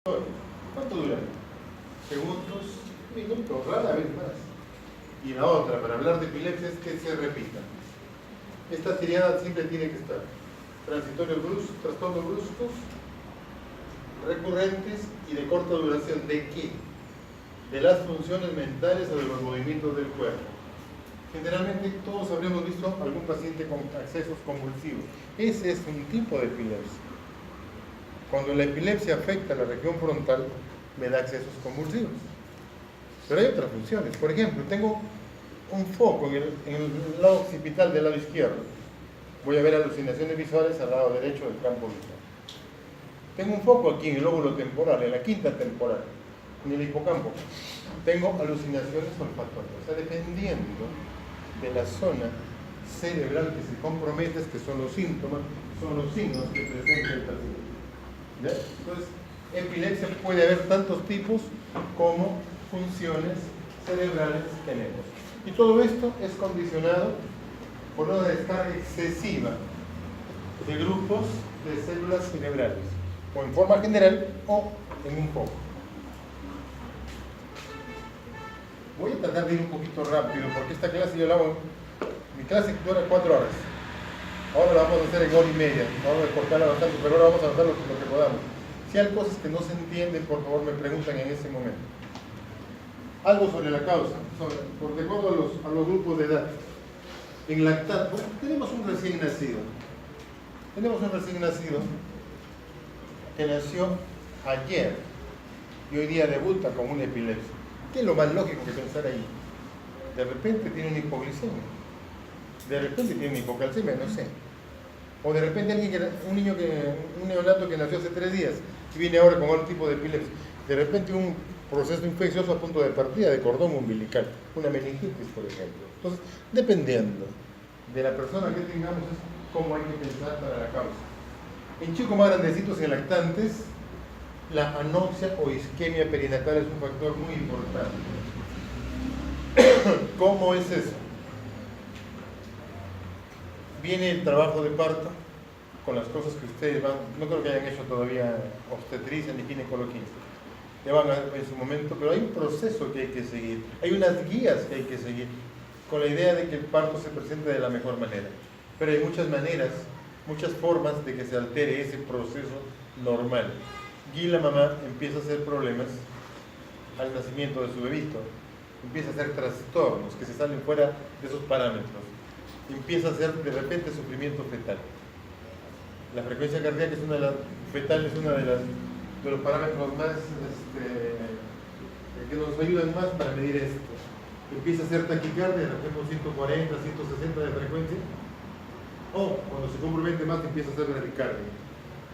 ¿Cuánto dura? Segundos, minutos, rara vez más. Y la otra, para hablar de epilepsia, es que se repita. Esta triada siempre tiene que estar. Transitorios bruscos, trastornos bruscos, recurrentes y de corta duración. ¿De qué? De las funciones mentales o de los movimientos del cuerpo. Generalmente todos habremos visto algún paciente con accesos convulsivos. Ese es un tipo de epilepsia. Cuando la epilepsia afecta a la región frontal, me da accesos convulsivos. Pero hay otras funciones. Por ejemplo, tengo un foco en el lado occipital del lado izquierdo. Voy a ver alucinaciones visuales al lado derecho del campo visual. Tengo un foco aquí en el lóbulo temporal, en la quinta temporal, en el hipocampo. Tengo alucinaciones olfatorias. O sea, dependiendo de la zona cerebral que se compromete, que son los síntomas, son los signos que presenta el paciente. ¿Ya? Entonces, epilepsia puede haber tantos tipos como funciones cerebrales tenemos. Y todo esto es condicionado por una descarga excesiva de grupos de células cerebrales, o en forma general o en un foco. Voy a tratar de ir un poquito rápido porque esta clase yo la hago, mi clase dura 4 horas. Ahora la vamos a hacer en hora y media, vamos a cortarla bastante, pero ahora vamos a hacer lo que podamos. Si hay cosas que no se entienden, por favor me preguntan en ese momento. Algo sobre la causa, de acuerdo a los grupos de edad. En lactancia, bueno, tenemos un recién nacido. Tenemos un recién nacido que nació ayer y hoy día debuta con una epilepsia. ¿Qué es lo más lógico que pensar ahí? De repente tiene una hipoglicemia. De repente tiene una hipocalcemia, no sé. O de repente un neonato que nació hace 3 días y viene ahora con otro tipo de epilepsia. De repente un proceso infeccioso a punto de partida de cordón umbilical, una meningitis, por ejemplo. Entonces, dependiendo de la persona que tengamos, es cómo hay que pensar para la causa. En chicos más grandecitos, en lactantes, la anoxia o isquemia perinatal es un factor muy importante. ¿Cómo es eso? Viene el trabajo de parto con las cosas que ustedes van, no creo que hayan hecho todavía obstetricia ni ginecología, ya van a ver en su momento, pero hay un proceso que hay que seguir, hay unas guías que hay que seguir, con la idea de que el parto se presente de la mejor manera. Pero hay muchas maneras, muchas formas de que se altere ese proceso normal. Y la mamá empieza a hacer problemas al nacimiento de su bebito, empieza a hacer trastornos que se salen fuera de esos parámetros. Empieza a hacer de repente sufrimiento fetal. La frecuencia cardíaca es fetal es uno de los parámetros más que nos ayudan más para medir esto. Empieza a hacer taquicardia, de repente 140, 160 de frecuencia, o cuando se compromete más empieza a hacer bradicardia.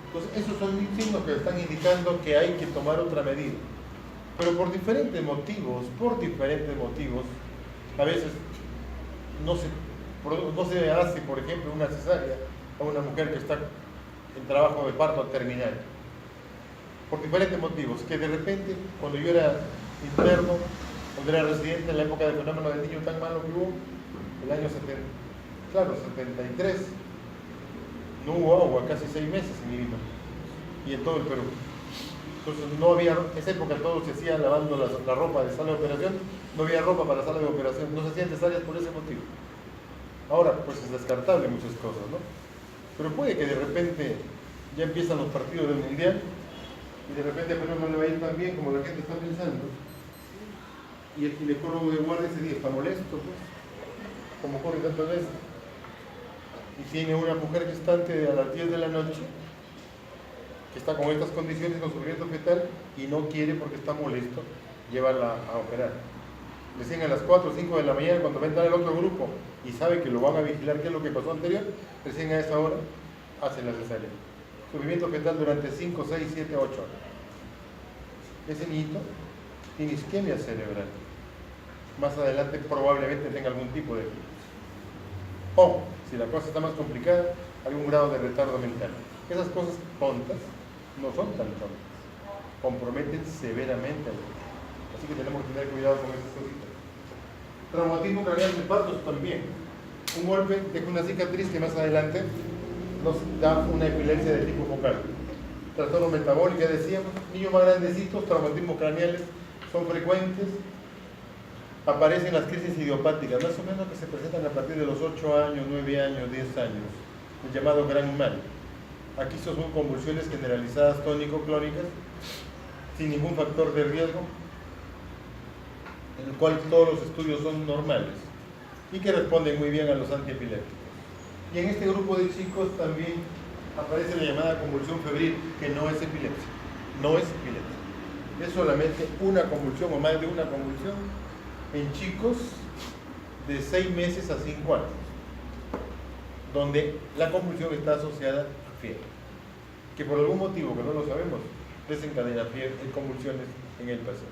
Entonces esos son signos que están indicando que hay que tomar otra medida. Pero por diferentes motivos, a veces no se hace, por ejemplo, una cesárea a una mujer que está en trabajo de parto terminal. Por diferentes motivos, que de repente, cuando yo era interno, cuando era residente en la época del fenómeno del niño tan malo que hubo, el año 73, no hubo agua, casi 6 meses en Lima y en todo el Perú. Entonces no había, en esa época todo se hacía lavando la ropa de sala de operación, no había ropa para sala de operación, no se hacían cesáreas por ese motivo. Ahora pues es descartable muchas cosas, ¿no? Pero puede que de repente ya empiezan los partidos del mundial y de repente a Perú no le va a ir tan bien como la gente está pensando, y el ginecólogo de guardia ese día está molesto, pues, como ocurre tantas veces, y tiene una mujer gestante a las 10 de la noche que está con estas condiciones con sufrimiento fetal y no quiere, porque está molesto, llevarla a operar. Recién a las 4 o 5 de la mañana, cuando va a entrar el otro grupo y sabe que lo van a vigilar qué es lo que pasó anterior, recién a esa hora hace la cesárea. Sufrimiento fetal durante 5, 6, 7, 8 horas. Ese niñito tiene isquemia cerebral. Más adelante probablemente tenga algún tipo de epilepsia. O, si la cosa está más complicada, algún grado de retardo mental. Esas cosas tontas no son tan tontas. Comprometen severamente al niño. Así que tenemos que tener cuidado con esas cositas. Traumatismo craneal de partos también. Un golpe deja una cicatriz que más adelante nos da una epilepsia de tipo focal. trastorno metabólico, ya decíamos, niños más grandecitos, traumatismos craneales son frecuentes, aparecen las crisis idiopáticas, más o menos que se presentan a partir de los 8 años, 9 años, 10 años, el llamado gran mal. Aquí son convulsiones generalizadas tónico-clónicas, sin ningún factor de riesgo, en el cual todos los estudios son normales y que responden muy bien a los antiepilépticos. Y en este grupo de chicos también aparece la llamada convulsión febril, que no es epilepsia, no es epilepsia. Es solamente una convulsión o más de una convulsión en chicos de 6 meses a 5 años, donde la convulsión está asociada a fiebre, que por algún motivo que no lo sabemos, desencadena fiebre y convulsiones en el paciente.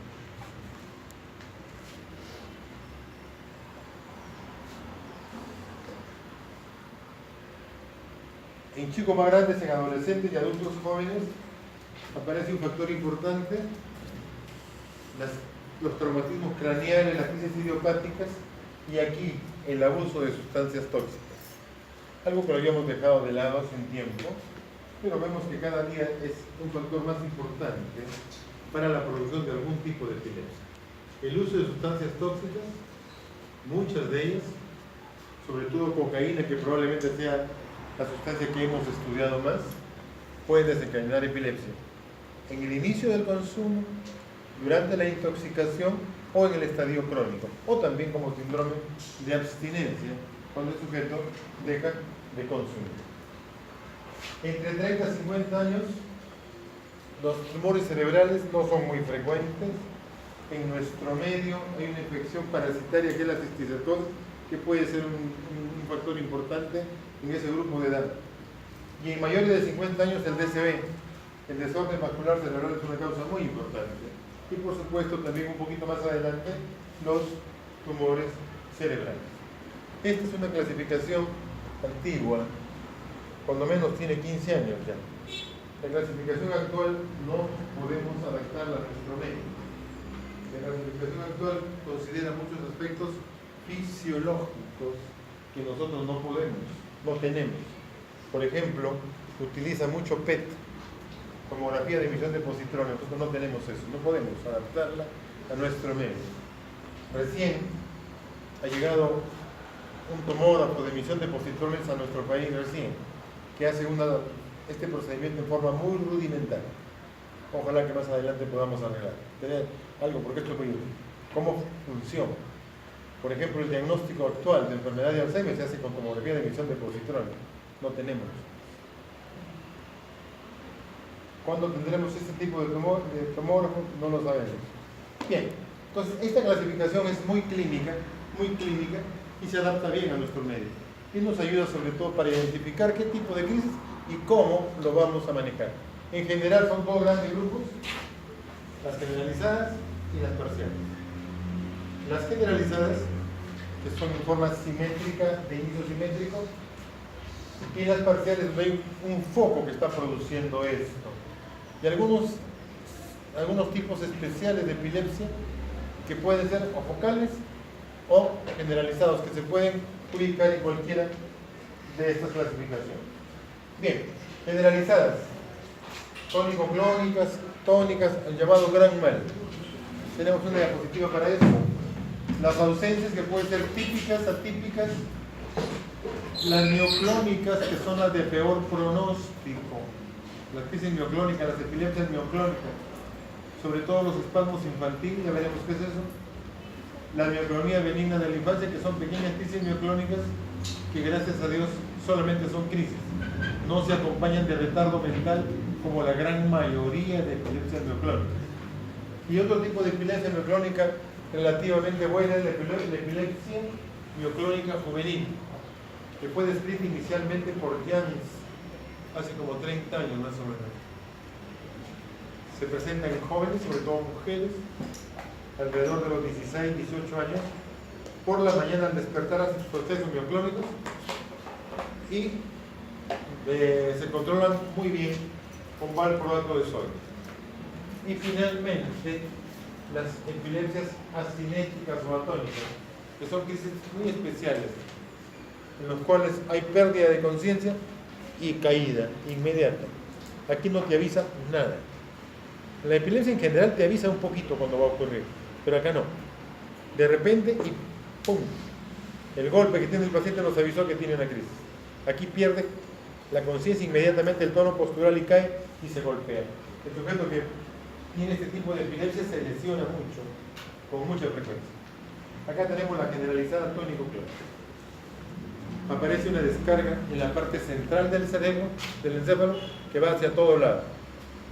En chicos más grandes, en adolescentes y adultos jóvenes, aparece un factor importante, los traumatismos craneales, las crisis idiopáticas y aquí el abuso de sustancias tóxicas. Algo que lo habíamos dejado de lado hace un tiempo, pero vemos que cada día es un factor más importante para la producción de algún tipo de epilepsia. El uso de sustancias tóxicas, muchas de ellas, sobre todo cocaína, que probablemente sea la sustancia que hemos estudiado más, puede desencadenar epilepsia en el inicio del consumo, durante la intoxicación o en el estadio crónico, o también como síndrome de abstinencia, cuando el sujeto deja de consumir. Entre 30 y 50 años, los tumores cerebrales no son muy frecuentes. En nuestro medio hay una infección parasitaria que es la cisticercosis, que puede ser un factor importante en ese grupo de edad. Y en mayores de 50 años el DCB, el desorden vascular cerebral, es una causa muy importante. Y por supuesto también un poquito más adelante los tumores cerebrales. Esta es una clasificación antigua, cuando menos tiene 15 años ya. La clasificación actual no podemos adaptarla a nuestro medio. La clasificación actual considera muchos aspectos fisiológicos que nosotros no podemos, no tenemos. Por ejemplo, utiliza mucho PET, tomografía de emisión de positrones. Nosotros no tenemos eso, no podemos adaptarla a nuestro medio. Recién ha llegado un tomógrafo de emisión de positrones a nuestro país, recién, que hace este procedimiento en forma muy rudimentaria. Ojalá que más adelante podamos arreglar. Tener algo, porque esto es muy útil. ¿Cómo funciona? Por ejemplo, el diagnóstico actual de enfermedad de Alzheimer se hace con tomografía de emisión de positrones. No tenemos. ¿Cuándo tendremos este tipo de tomógrafo? No lo sabemos. Bien, entonces esta clasificación es muy clínica y se adapta bien a nuestro medio. Y nos ayuda sobre todo para identificar qué tipo de crisis y cómo lo vamos a manejar. En general son dos grandes grupos, las generalizadas y las parciales. Las generalizadas, que son en forma simétrica, de inicio simétrico, y las parciales ven un foco que está produciendo esto. Y algunos tipos especiales de epilepsia que pueden ser o focales o generalizados, que se pueden ubicar en cualquiera de estas clasificaciones. Bien, generalizadas, tónico-clónicas, tónicas, el llamado gran mal. Tenemos una diapositiva para eso. Las ausencias que pueden ser típicas, atípicas, las mioclónicas, que son las de peor pronóstico, las crisis mioclónicas, las epilepsias mioclónicas, sobre todo los espasmos infantiles, ya veremos qué es eso. La mioclonía benigna de la infancia, que son pequeñas crisis mioclónicas que gracias a Dios solamente son crisis, no se acompañan de retardo mental como la gran mayoría de epilepsias mioclónicas. Y otro tipo de epilepsia mioclónica relativamente buena es la epilepsia mioclónica juvenil, que fue descrita inicialmente por Jans hace como 30 años más o menos. Se presenta en jóvenes, sobre todo mujeres, alrededor de los 16, 18 años, por la mañana al despertar hacen sus procesos mioclónicos y se controlan muy bien con valproato de sodio. Y finalmente, las epilepsias asinéticas o atónicas, que son crisis muy especiales, en los cuales hay pérdida de conciencia y caída inmediata. Aquí no te avisa nada. La epilepsia en general te avisa un poquito cuando va a ocurrir, pero acá no. De repente y ¡pum! El golpe que tiene el paciente nos avisó que tiene una crisis. Aquí pierde la conciencia inmediatamente, el tono postural y cae y se golpea. El sujeto que tiene este tipo de epilepsia se lesiona mucho, con mucha frecuencia. Acá tenemos la generalizada tónico-clónica. Aparece una descarga en la parte central del cerebro, del encéfalo, que va hacia todo lado.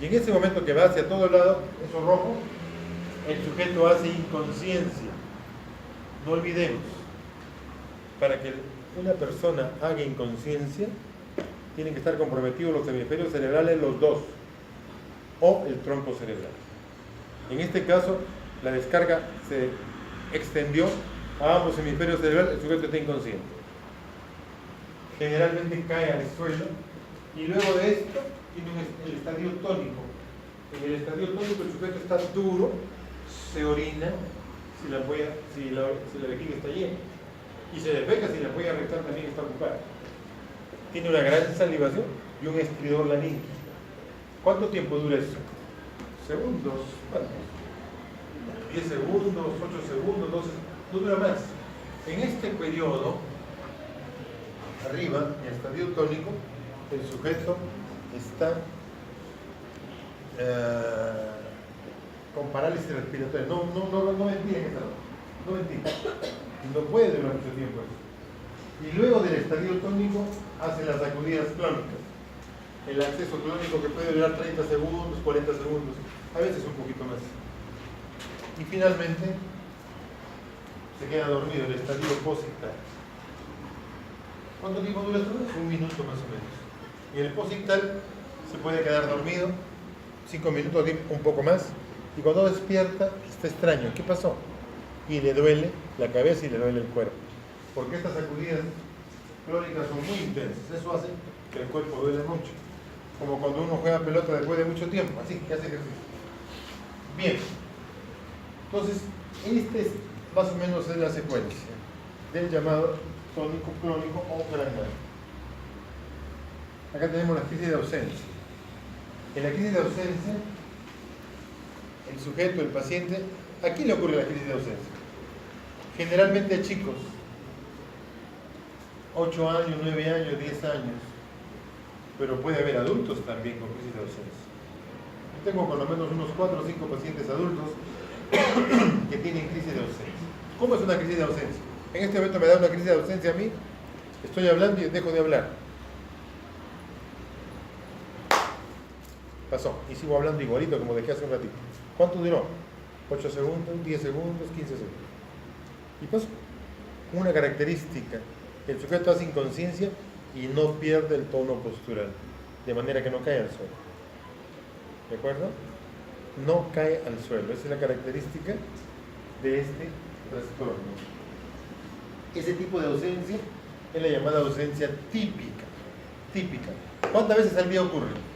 Y en ese momento que va hacia todo lado, eso rojo, el sujeto hace inconsciencia. No olvidemos, para que una persona haga inconsciencia, tienen que estar comprometidos los hemisferios cerebrales, los dos, o el tronco cerebral. En este caso, la descarga se extendió a ambos hemisferios cerebrales, el sujeto está inconsciente. Generalmente cae al suelo y luego de esto tiene el estadio tónico. En el estadio tónico el sujeto está duro, se orina si la vejiga está llena y se defeca si la huella rectal también está ocupada. Tiene una gran salivación y un estridor laríngeo. ¿Cuánto tiempo dura eso? Segundos, ¿cuántos? 10 segundos, 8 segundos, 12, no dura más. En este periodo, arriba, en el estadio tónico, el sujeto está con parálisis respiratoria. No ventilen esta noche. No ventilen. No puede durar mucho tiempo eso. Y luego del estadio tónico hace las sacudidas clónicas. El acceso clónico que puede durar 30 segundos, 40 segundos, a veces un poquito más. Y finalmente se queda dormido, el estadio posictal. ¿Cuánto tiempo dura esto? Un minuto más o menos. Y el posictal se puede quedar dormido 5 minutos, un poco más, y cuando despierta está extraño. ¿Qué pasó? Y le duele la cabeza y le duele el cuerpo. Porque estas sacudidas clónicas son muy intensas. Eso hace que el cuerpo duele mucho. Como cuando uno juega pelota después de mucho tiempo, así que hace ejercicio. Bien. Entonces, este es más o menos es la secuencia del llamado tónico clónico o granular. Acá tenemos la crisis de ausencia. En la crisis de ausencia, el sujeto, el paciente, ¿a quién le ocurre la crisis de ausencia? Generalmente a chicos, 8 años, 9 años, 10 años, pero puede haber adultos también con crisis de ausencia. Yo tengo por lo menos unos 4 o 5 pacientes adultos que tienen crisis de ausencia. ¿Cómo es una crisis de ausencia? En este momento me da una crisis de ausencia a mí, estoy hablando y dejo de hablar. Pasó, y sigo hablando igualito como dejé hace un ratito. ¿Cuánto duró? 8 segundos, 10 segundos, 15 segundos. Y pasó. Una característica, el sujeto hace inconsciencia y no pierde el tono postural, de manera que no cae al suelo. ¿De acuerdo? No cae al suelo. Esa es la característica de este trastorno. Ese tipo de ausencia es la llamada ausencia típica. Típica. ¿Cuántas veces al día ocurre?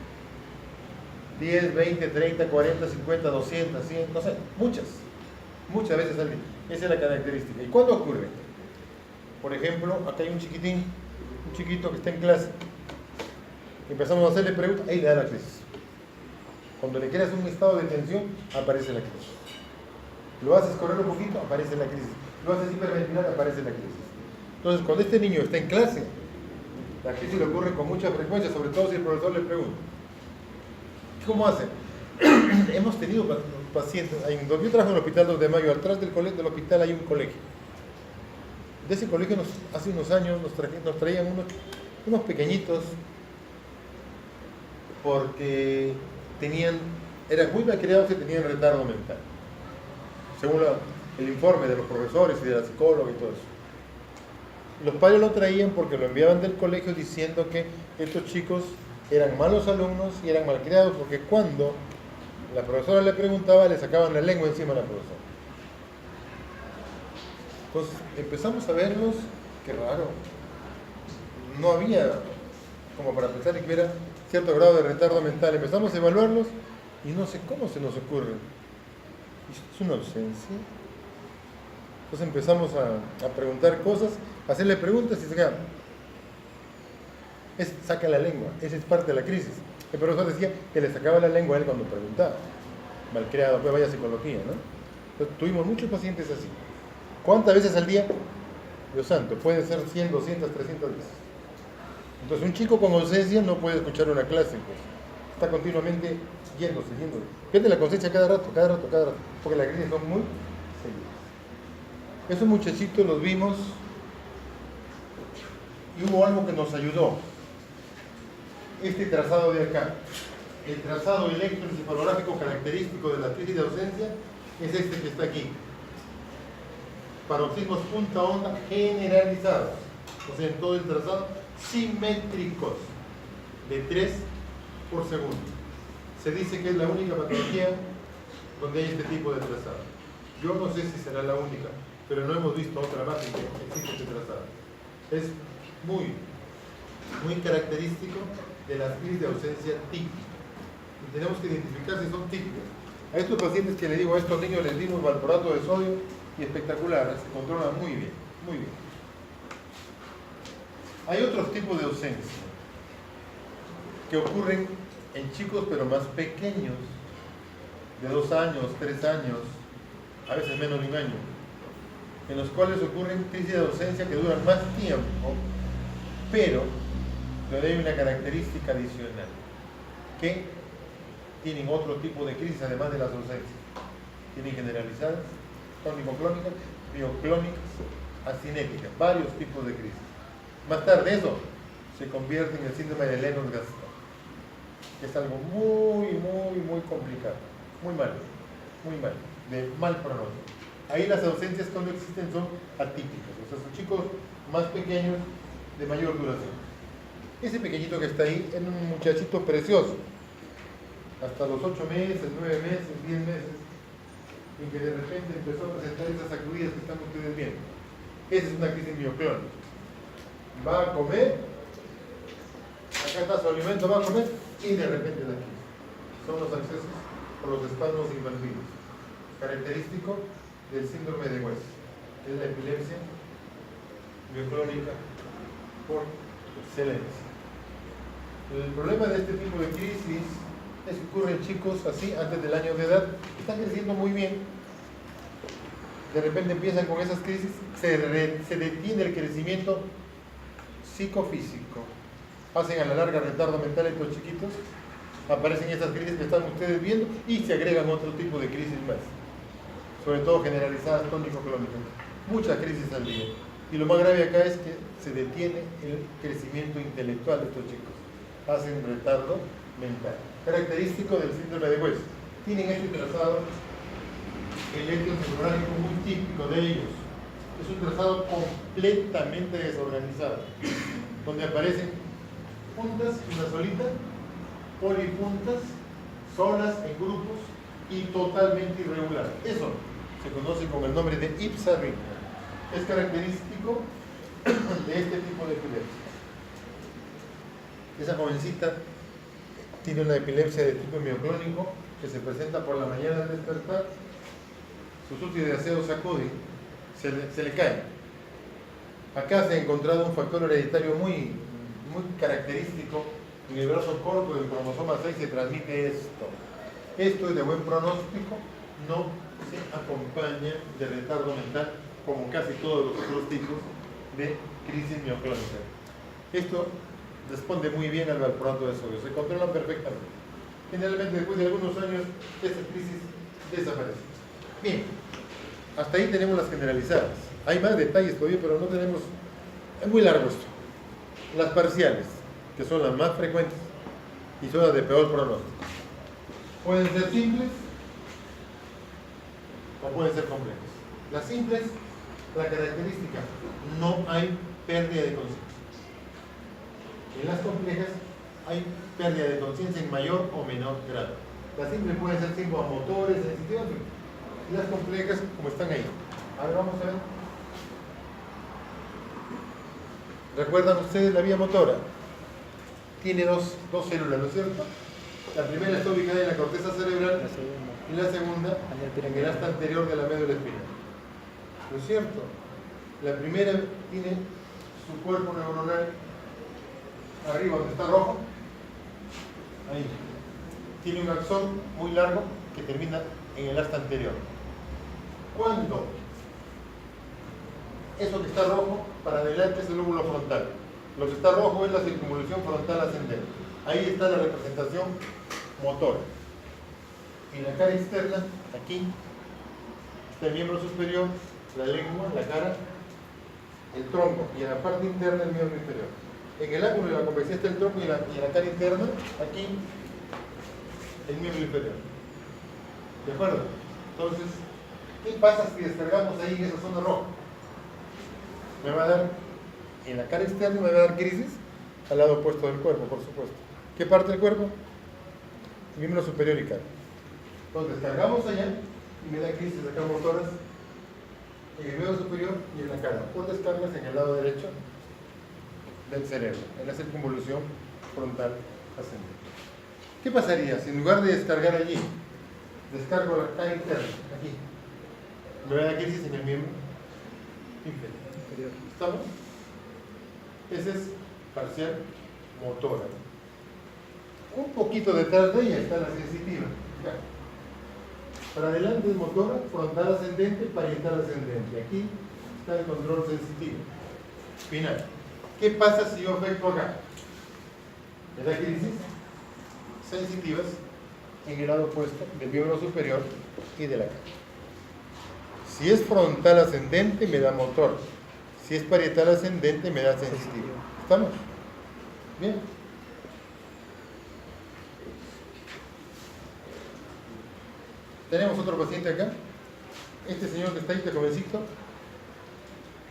10, 20, 30, 40, 50, 200, 100, no sé, muchas veces al día. Esa es la característica. ¿Y cuándo ocurre? Por ejemplo, acá hay un chiquito que está en clase. Empezamos a hacerle preguntas, ahí le da la crisis. Cuando le quieres un estado de tensión, aparece la crisis. Lo haces correr un poquito, aparece la crisis. Lo haces hiperventilar, aparece la crisis. Entonces, cuando este niño está en clase, la crisis le ocurre con mucha frecuencia, sobre todo si el profesor le pregunta. ¿Cómo hacen? Hemos tenido pacientes, yo trabajo en el hospital 2 de Mayo, atrás del hospital hay un colegio. De ese colegio hace unos años nos traían unos pequeñitos porque eran muy malcriados y tenían retardo mental, según el informe de los profesores y de la psicóloga y todo eso. Los padres lo traían porque lo enviaban del colegio diciendo que estos chicos eran malos alumnos y eran malcriados porque cuando la profesora le preguntaba le sacaban la lengua encima a la profesora. Entonces empezamos a verlos, qué raro, no había como para pensar que hubiera cierto grado de retardo mental. Empezamos a evaluarlos y no sé cómo se nos ocurre. ¿Es una ausencia? Entonces empezamos a preguntar cosas, a hacerle preguntas y saca la lengua. Esa es parte de la crisis. El profesor decía que le sacaba la lengua a él cuando preguntaba. Malcriado, pues vaya psicología, ¿no? Entonces, tuvimos muchos pacientes así. ¿Cuántas veces al día? Dios santo, pueden ser 100, 200, 300 veces. Entonces, un chico con ausencia no puede escuchar una clase, pues. Está continuamente yéndose. Pierde la conciencia cada rato, porque las crisis son muy seguidas. Esos muchachitos los vimos y hubo algo que nos ayudó. Este trazado de acá, el trazado electroencefalográfico característico de la crisis de ausencia, es este que está aquí. Paroxismos punta onda generalizados, o sea, en todo el trazado, simétricos, de 3 por segundo. Se dice que es la única patología donde hay este tipo de trazado. Yo no sé si será la única, pero no hemos visto otra más en que existe este trazado. Es muy característico de las crisis de ausencia típicas. Y tenemos que identificar si son típicas. A estos pacientes que le digo, a estos niños les dimos valproato de sodio y espectacular, se controlan muy bien, muy bien. Hay otros tipos de ausencia que ocurren en chicos pero más pequeños, de 2 años, 3 años, a veces menos de 1 año, en los cuales ocurren crisis de ausencia que duran más tiempo, pero hay una característica adicional, que tienen otro tipo de crisis además de las ausencias. Tienen generalizadas, tónico-clónicas, mioclónicas, asinéticas, varios tipos de crisis. Más tarde eso se convierte en el síndrome de Lennox-Gastaut, que es algo muy complicado, muy malo, de mal pronóstico. Ahí las ausencias cuando existen son atípicas, o sea, son chicos más pequeños de mayor duración. Ese pequeñito que está ahí es un muchachito precioso, hasta los 8 meses, 9 meses, 10 meses, en que de repente empezó a presentar esas sacudidas que están ustedes viendo. Esa es una crisis mioclónica. Va a comer, acá está su alimento, va a comer y de repente la crisis. Son los accesos por los espasmos infantiles, característico del síndrome de West, que es la epilepsia mioclónica por excelencia. El problema de este tipo de crisis es que ocurren chicos así antes del año de edad, están creciendo muy bien, de repente empiezan con esas crisis, se detiene el crecimiento psicofísico, hacen a la larga retardo mental estos chiquitos, aparecen esas crisis que están ustedes viendo y se agregan otro tipo de crisis más, sobre todo generalizadas tónico-clónicas, muchas crisis al día. Y lo más grave acá es que se detiene el crecimiento intelectual de estos chicos, hacen retardo mental, característico del síndrome de West. Tienen este trazado electroencefalográfico muy típico de ellos. Es un trazado completamente desorganizado, donde aparecen puntas, una solita, polipuntas, solas en grupos y totalmente irregular. Eso se conoce con el nombre de ipsarritmia. Es característico de este tipo de epilepsia. Esa jovencita tiene una epilepsia de tipo mioclónico que se presenta por la mañana al despertar, sus útiles de aseo sacuden, se le cae. Acá se ha encontrado un factor hereditario muy característico. En el brazo corto del cromosoma 6 se transmite esto. Esto es de buen pronóstico, no se acompaña de retardo mental como casi todos los otros tipos de crisis mioclónica. Esto responde muy bien al valproato de sodio, se controlan perfectamente. Generalmente después de algunos años esta crisis desaparece. Bien, hasta ahí tenemos las generalizadas. Hay más detalles todavía, pero no tenemos... Es muy largo esto. Las parciales, que son las más frecuentes y son las de peor pronóstico. Pueden ser simples o pueden ser complejas. Las simples, la característica, no hay pérdida de conciencia. En las complejas hay pérdida de conciencia en mayor o menor grado. Las simples pueden ser motores, sensitivas, y las complejas como están ahí. A ver, vamos a ver. ¿Recuerdan ustedes la vía motora? Tiene dos células, ¿no es cierto? La primera está ubicada en la corteza cerebral y la segunda en el asta anterior de la médula espinal. ¿No es cierto? La primera tiene su cuerpo neuronal arriba donde está rojo Ahí. Tiene un axón muy largo que termina en el asta anterior. Cuando eso que está rojo, para adelante es el lóbulo frontal. Lo que está rojo es la circunvolución frontal ascendente. Ahí está la representación motora. En la cara externa, aquí, está el miembro superior, la lengua, la cara, el tronco, y en la parte interna el miembro inferior. En el ángulo de la convexidad está el tronco y en la cara interna, aquí, el miembro inferior. ¿De acuerdo? Entonces, ¿qué pasa si descargamos ahí en esa zona roja? Me va a dar, en la cara externa me va a dar crisis al lado opuesto del cuerpo, por supuesto. ¿Qué parte del cuerpo? Miembro superior y cara. Entonces, descargamos allá y me da crisis acá motoras en el miembro superior y en la cara. Por descargas en el lado derecho del cerebro, en la circunvolución frontal ascendente. ¿Qué pasaría si en lugar de descargar allí, descargo la cara interna, aquí? Me va a dar crisis en el miembro inferior. ¿Estamos? Ese es parcial motora. Un poquito detrás de ella está la sensitiva. Acá. Para adelante es motora, frontal ascendente, parietal ascendente. Aquí está el control sensitivo. Final. ¿Qué pasa si yo afecto acá? Me da crisis sensitivas en el lado opuesto del miembro superior y de la cara. Si es frontal ascendente, me da motor. Si es parietal ascendente, me da sensitivo. ¿Estamos? Bien. Tenemos otro paciente acá. Este señor que está ahí, este jovencito,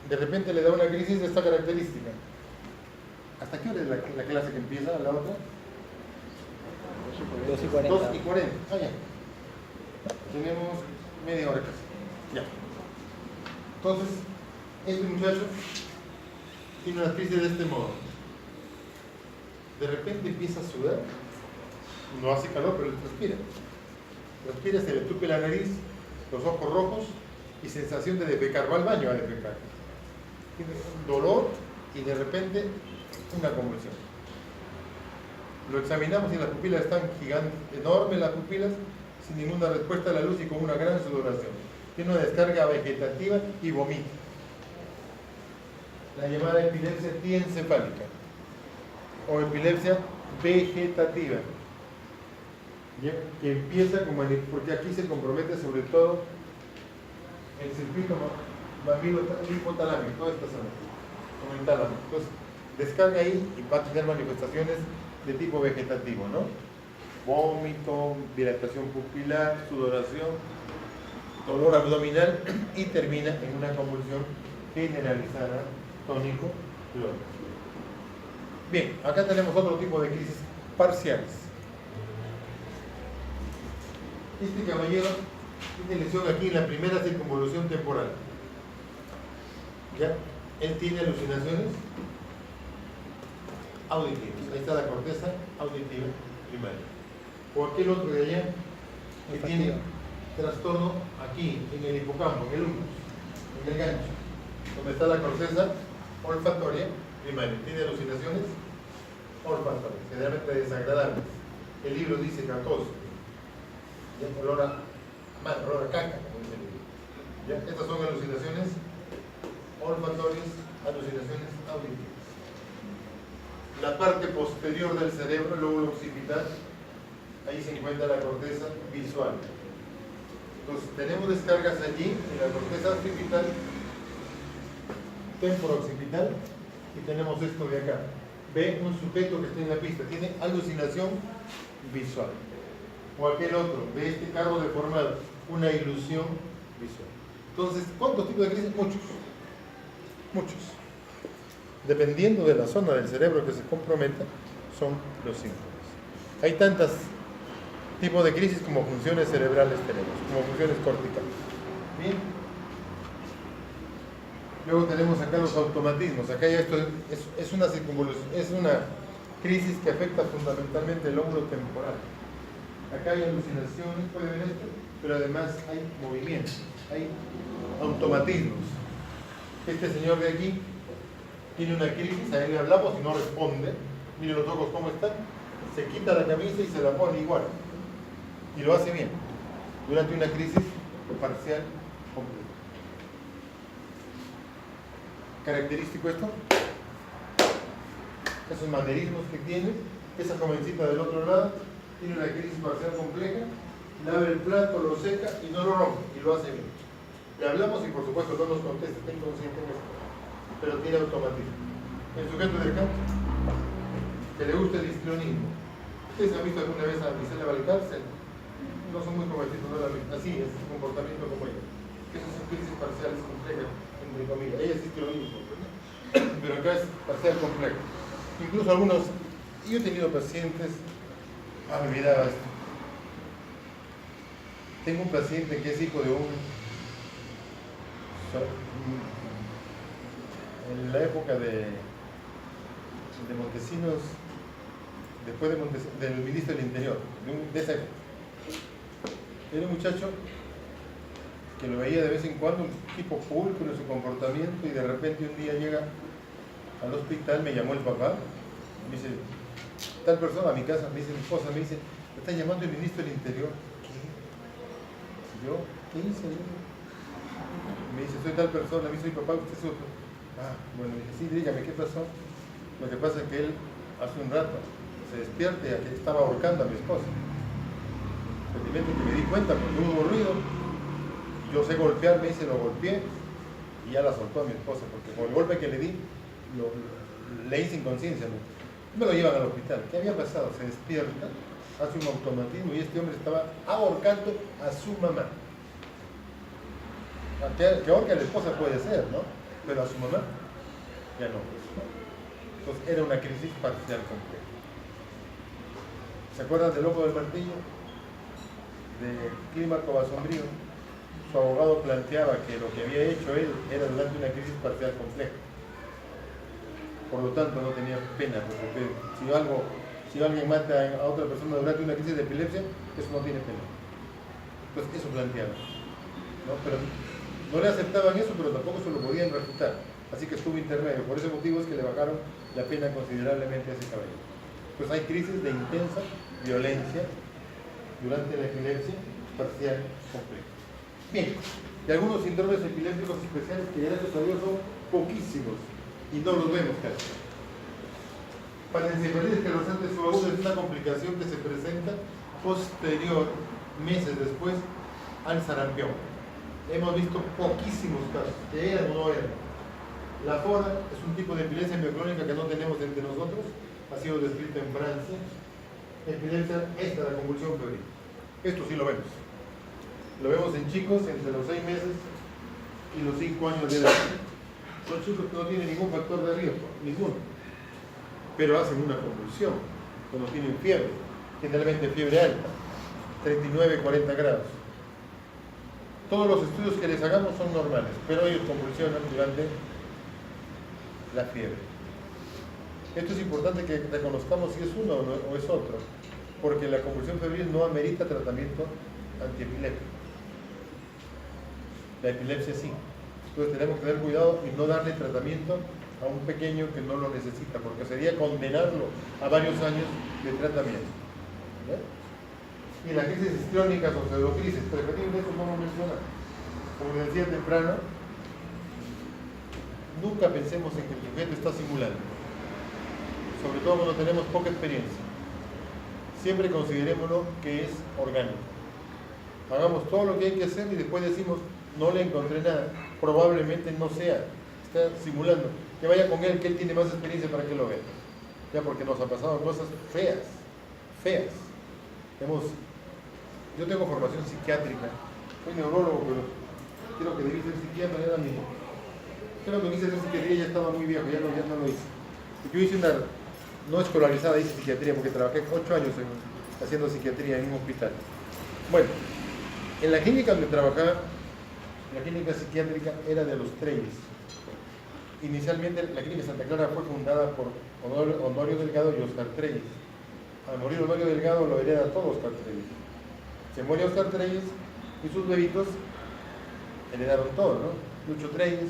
de repente le da una crisis de esta característica. ¿Hasta qué hora es la clase que empieza? ¿La otra? 2:40. 2:40. Ah, ya. Tenemos media hora casi. Ya. Entonces, este muchacho tiene una crisis de este modo. De repente empieza a sudar. No hace calor, pero transpira. Transpira, se le tupe la nariz, los ojos rojos y sensación de defecar. Va al baño a defecar. Tiene un dolor y de repente una convulsión. Lo examinamos y las pupilas están gigantes, enormes las pupilas, sin ninguna respuesta a la luz y con una gran sudoración. Tiene una descarga vegetativa y vomita. La llamada epilepsia diencefálica o epilepsia vegetativa, ¿ya? Que empieza porque aquí se compromete sobre todo el circuito mamilo hipotalámico, toda esta zona, con el tálamo. Entonces, descarga ahí y va a tener manifestaciones de tipo vegetativo, ¿no? Vómito, dilatación pupilar, sudoración, dolor abdominal y termina en una convulsión generalizada tónico clónica. Bien, acá tenemos otro tipo de crisis parciales. Este caballero tiene lesión aquí en la primera circunvolución temporal. ¿Ya? Él tiene alucinaciones auditivas. Ahí está la corteza auditiva primaria. O aquel otro de allá que tiene trastorno aquí, en el hipocampo, en el humus, en el gancho, donde está la corteza olfatoria primaria. Tiene alucinaciones olfatorias, generalmente desagradables. El libro dice catoso, olor a caca, como dice el libro. ¿Ya? Estas son alucinaciones olfatorias, alucinaciones auditivas. La parte posterior del cerebro, el lóbulo occipital, ahí se encuentra la corteza visual. Entonces, tenemos descargas allí en la corteza occipital, temporo-occipital, y tenemos esto de acá. Ve un sujeto que está en la pista, tiene alucinación visual. O aquel otro, ve este carro deformado, una ilusión visual. Entonces, ¿cuántos tipos de crisis? Muchos. Muchos. Dependiendo de la zona del cerebro que se comprometa, son los síntomas. Hay tantos tipos de crisis como funciones cerebrales tenemos, como funciones corticales. Bien. Luego tenemos acá los automatismos. Acá ya esto es una circunvolución, es una crisis que afecta fundamentalmente el lóbulo temporal. Acá hay alucinaciones, puede ver esto, pero además hay movimientos, hay automatismos. Este señor de aquí tiene una crisis, a él le hablamos y no responde. Miren los ojos cómo están, se quita la camisa y se la pone igual. Y lo hace bien, durante una crisis parcial completa. ¿Característico esto? Esos manerismos que tiene. Esa jovencita del otro lado tiene una crisis parcial compleja, lava el plato, lo seca y no lo rompe, y lo hace bien. Le hablamos y por supuesto no nos contesta, está inconsciente en esto, pero tiene automatismo. El sujeto del campo, que le gusta el histrionismo. ¿Ustedes han visto alguna vez a Gisela Valcárcel? No son muy jovencitos, no la ven. Así es, su comportamiento como ella. Esas son crisis parciales complejas, entre comillas. Ella es histrionismo, pero acá es parcial complejo. Incluso algunos, yo he tenido pacientes, me olvidaba esto. Tengo un paciente que es hijo de en la época de Montesinos, después del ministro del Interior, de esa época. Era un muchacho que lo veía de vez en cuando, un tipo pulcro en su comportamiento, y de repente un día llega al hospital, me llamó el papá, me dice, tal persona a mi casa, me dice mi esposa, me dice, me está llamando el ministro del Interior. ¿Qué? ¿Yo? ¿Qué hice? Me dice, soy tal persona, me dice mi papá, usted es otro. Bueno, me dice, sí, dígame, ¿qué pasó? Lo que pasa es que él hace un rato se despierta y estaba ahorcando a mi esposa. Felizmente que me di cuenta porque hubo ruido, yo sé golpear, me dice, lo golpeé y ya la soltó a mi esposa, porque con el golpe que le di, le hice inconsciencia. Me lo llevan al hospital. ¿Qué había pasado? Se despierta, hace un automatismo y este hombre estaba ahorcando a su mamá. Que ahorca a la esposa puede ser, ¿no? Pero a su mamá ya no. Entonces era una crisis parcial compleja. ¿Se acuerdan del loco del martillo? De Clímaco Basombrío. Su abogado planteaba que lo que había hecho él era durante una crisis parcial compleja. Por lo tanto no tenía pena, porque si alguien mata a otra persona durante una crisis de epilepsia, eso no tiene pena. Entonces eso planteaba, ¿no? Pero no le aceptaban eso, pero tampoco se lo podían refutar. Así que estuvo intermedio. Por ese motivo es que le bajaron la pena considerablemente a ese caballero. Pues hay crisis de intensa violencia durante la epilepsia parcial compleja. Bien, y algunos síndromes epilépticos especiales que gracias a Dios son poquísimos y no los vemos casi. Panencefalitis esclerosante subaguda es una complicación que se presenta posterior, meses después, al sarampión. Hemos visto poquísimos casos, que eran o no eran. La FORA es un tipo de epilepsia mioclónica que no tenemos entre nosotros, ha sido descrita en Francia. Epilepsia esta, la convulsión febril. Esto sí lo vemos. Lo vemos en chicos entre los 6 meses y los 5 años de edad. Son chicos que no tienen ningún factor de riesgo, ninguno. Pero hacen una convulsión cuando tienen fiebre, generalmente fiebre alta, 39-40 grados. Todos los estudios que les hagamos son normales, pero ellos convulsionan durante la fiebre. Esto es importante que reconozcamos si es uno o es otro, porque la convulsión febril no amerita tratamiento antiepiléptico. La epilepsia sí. Entonces tenemos que tener cuidado y no darle tratamiento a un pequeño que no lo necesita, porque sería condenarlo a varios años de tratamiento. ¿Bien? Y las crisis histriónicas o pseudocrisis, preferible eso no lo mencionar. Como decía temprano, nunca pensemos en que el sujeto está simulando, sobre todo cuando tenemos poca experiencia. Siempre considerémoslo que es orgánico. Hagamos todo lo que hay que hacer y después decimos, no le encontré nada, probablemente no sea, está simulando. Que vaya con él, que él tiene más experiencia para que lo vea. Ya, porque nos han pasado cosas feas. Yo tengo formación psiquiátrica, soy neurólogo, pero creo que debí ser psiquiatra, era mi... Creo que quise hacer psiquiatría, ya estaba muy viejo, ya no lo hice. Yo hice una, no escolarizada, hice psiquiatría, porque trabajé 8 años haciendo psiquiatría en un hospital. Bueno, en la clínica donde trabajaba, la clínica psiquiátrica era de los Treyes. Inicialmente la clínica Santa Clara fue fundada por Honorio Delgado y Oscar Treyes. Al morir Honorio Delgado lo hereda todo Oscar Treyes. Se muere Oscar Treyes y sus bebitos heredaron todo, ¿no? Lucho Treyes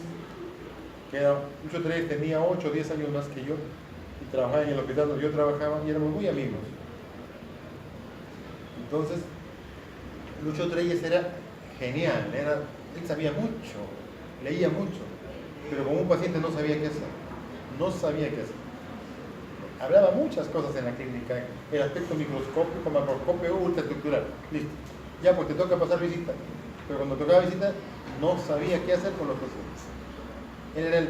tenía 8 o 10 años más que yo y trabajaba en el hospital donde yo trabajaba y éramos muy amigos. Entonces, Lucho Treyes era genial, él sabía mucho, leía mucho, pero como un paciente no sabía qué hacer, no sabía qué hacer. Hablaba muchas cosas en la clínica, el aspecto microscópico, macroscópico, ultraestructural, listo. Ya, pues te toca pasar visita, pero cuando tocaba visita no sabía qué hacer con los pacientes. Él era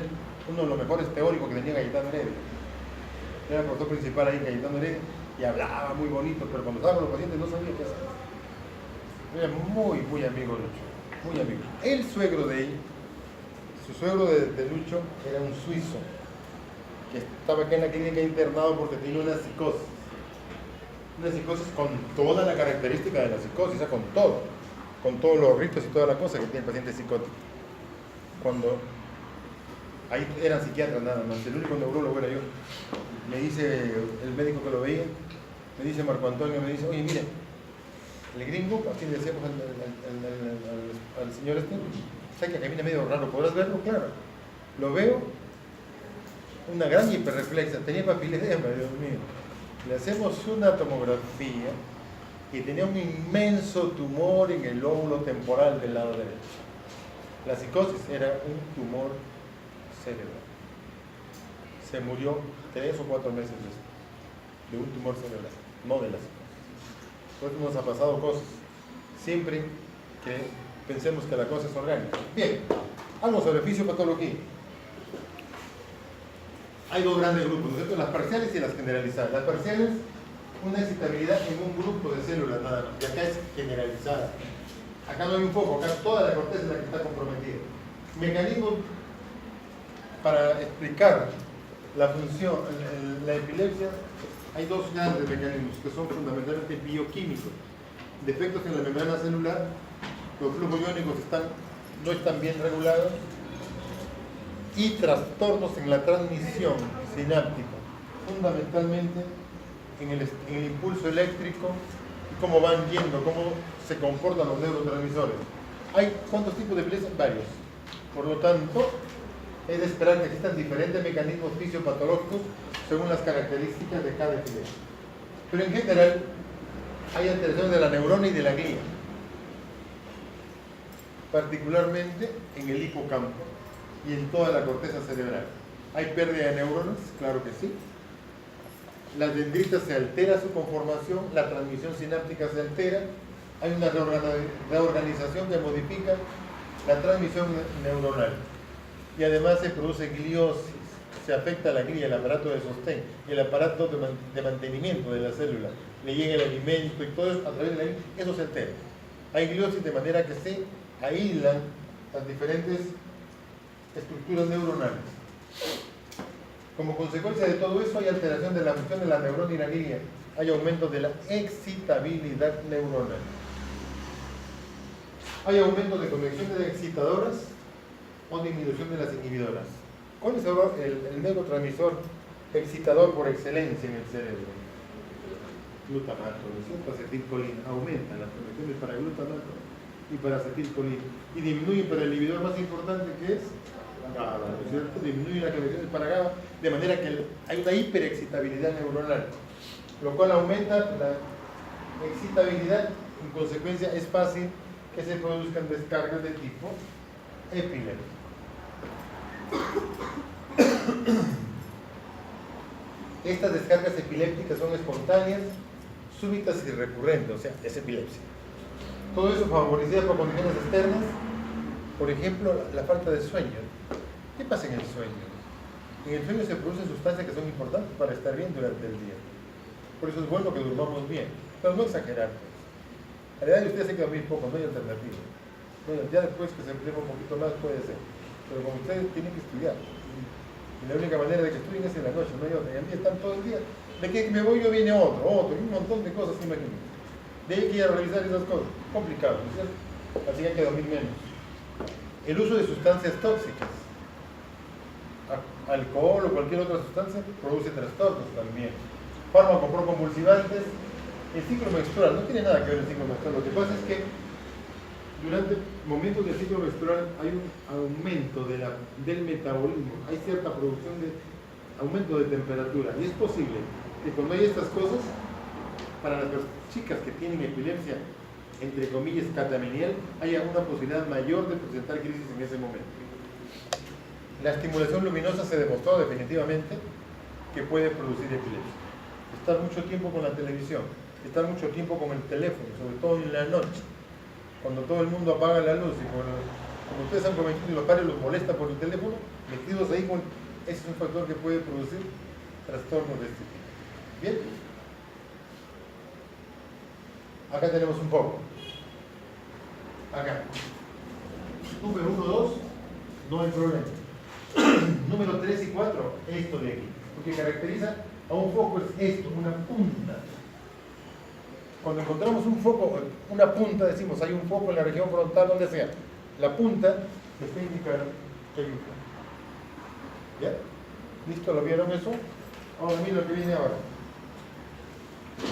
uno de los mejores teóricos que tenía Cayetano Heredia. Era el profesor principal ahí en Cayetano Heredia y hablaba muy bonito, pero cuando estaba con los pacientes no sabía qué hacer. Era muy, muy amigo de Lucho, muy amigo. El suegro de él, su suegro de Lucho era un suizo que estaba acá en la clínica internado porque tenía una psicosis con toda la característica de la psicosis, o sea, con todos los ritos y toda la cosa que tiene el paciente psicótico. Cuando ahí eran psiquiatras nada más, el único neurólogo era yo. Me dice el médico que lo veía, me dice Marco Antonio, me dice, oye, mire, el gringo, así le decíamos al señor este, ¿sabe que camina medio raro? ¿Podrás verlo? Claro. Lo veo, una gran hiperreflexa, tenía papiledema, Dios mío. Le hacemos una tomografía y tenía un inmenso tumor en el lóbulo temporal del lado derecho. La psicosis era un tumor cerebral. Se murió 3 o 4 meses de un tumor cerebral, no de la psicosis. Por eso nos ha pasado cosas, siempre que pensemos que la cosa es orgánica. Bien, algo sobre fisiopatología. Hay dos grandes grupos, ¿no es cierto? Las parciales y las generalizadas. Las parciales, una excitabilidad en un grupo de células nada más, y acá es generalizada. Acá no hay un foco, acá toda la corteza es la que está comprometida. Mecanismos para explicar la función, la epilepsia, hay dos grandes mecanismos que son fundamentalmente bioquímicos. Defectos en la membrana celular, los flujos iónicos no están bien regulados, y trastornos en la transmisión sináptica, fundamentalmente en el impulso eléctrico y cómo van yendo, cómo se comportan los neurotransmisores. ¿Cuántos tipos de epilepsia? Varios. Por lo tanto, es de esperar que existan diferentes mecanismos fisiopatológicos según las características de cada epilepsia. Pero en general, hay alteraciones de la neurona y de la glía, particularmente en el hipocampo y en toda la corteza cerebral. ¿Hay pérdida de neuronas? Claro que sí. Las dendritas se altera su conformación, la transmisión sináptica se altera, hay una reorganización que modifica la transmisión neuronal. Y además se produce gliosis, se afecta la glía, el aparato de sostén y el aparato de mantenimiento de la célula. Le llega el alimento y todo eso a través de la glía, eso se altera. Hay gliosis de manera que se aíslan las diferentes estructuras neuronales. Como consecuencia de todo eso hay alteración de la función de la neurona y la glía, hay aumento de la excitabilidad neuronal, hay aumento de conexiones de excitadoras o disminución de las inhibidoras. ¿Cuál es el neurotransmisor excitador por excelencia en el cerebro? Glutamato, ¿no es cierto? Acetilcolina, aumenta las conexiones para glutamato y para acetilcolina y disminuye para el inhibidor más importante que es GABA, ¿no es cierto? Disminuye las conexiones para GABA de manera que hay una hiperexcitabilidad neuronal, lo cual aumenta la excitabilidad. En consecuencia es fácil que se produzcan descargas de tipo epiléptico. Estas descargas epilépticas son espontáneas, súbitas y recurrentes, o sea, es epilepsia. Todo eso favorecido por condiciones externas, por ejemplo, la falta de sueño. ¿Qué pasa en el sueño? En el sueño se producen sustancias que son importantes para estar bien durante el día. Por eso es bueno que durmamos bien, pero no exagerar. A la edad de ustedes hay que dormir poco, no hay alternativa. Bueno, ya después que se emplea un poquito más puede ser, pero como ustedes tienen que estudiar. Y la única manera de que estudien es en la noche, no hay otra. Y al día están todo el día. De que me voy yo viene otro, y un montón de cosas, imagínense. De ahí que ir a realizar esas cosas. Complicado, ¿no es cierto? Así que hay que dormir menos. El uso de sustancias tóxicas, alcohol o cualquier otra sustancia, produce trastornos también. Fármacos proconvulsivantes, el ciclo menstrual, no tiene nada que ver el ciclo menstrual. Lo que pasa es que durante momentos del ciclo menstrual hay un aumento del metabolismo, hay cierta producción de aumento de temperatura, y es posible que cuando hay estas cosas para las chicas que tienen epilepsia, entre comillas, catamenial, haya una posibilidad mayor de presentar crisis en ese momento. La estimulación luminosa se demostró definitivamente que puede producir epilepsia. Estar mucho tiempo con la televisión, estar mucho tiempo con el teléfono, sobre todo en la noche, cuando todo el mundo apaga la luz y como ustedes han comentado y los padres los molesta por el teléfono, metidos ahí, ese es un factor que puede producir trastornos de este tipo. Bien. Acá tenemos un foco. Acá. Número 1, 2, no hay problema. Número 3 y 4, esto de aquí. Lo que caracteriza a un foco es esto, una punta. Cuando encontramos un foco, una punta, decimos hay un foco en la región frontal, donde sea. La punta está indicando que hay un foco. ¿Ya? ¿Listo? ¿Lo vieron eso? Ahora miren lo que viene ahora.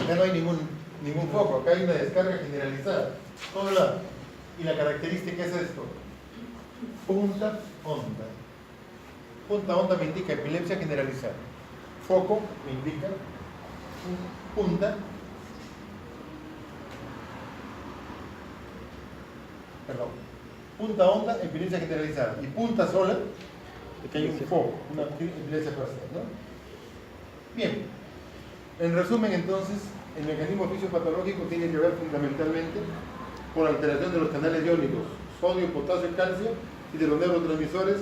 Acá no hay ningún foco, acá hay una descarga generalizada. Todo lado. Y la característica es esto. Punta onda. Punta onda me indica epilepsia generalizada. Foco me indica punta. Perdón. Punta onda, epilepsia generalizada. Y punta sola, que hay un foco, una epilepsia parcial, ¿no? Bien. En resumen, entonces, el mecanismo fisiopatológico tiene que ver fundamentalmente con alteración de los canales iónicos, sodio, potasio, calcio, y de los neurotransmisores,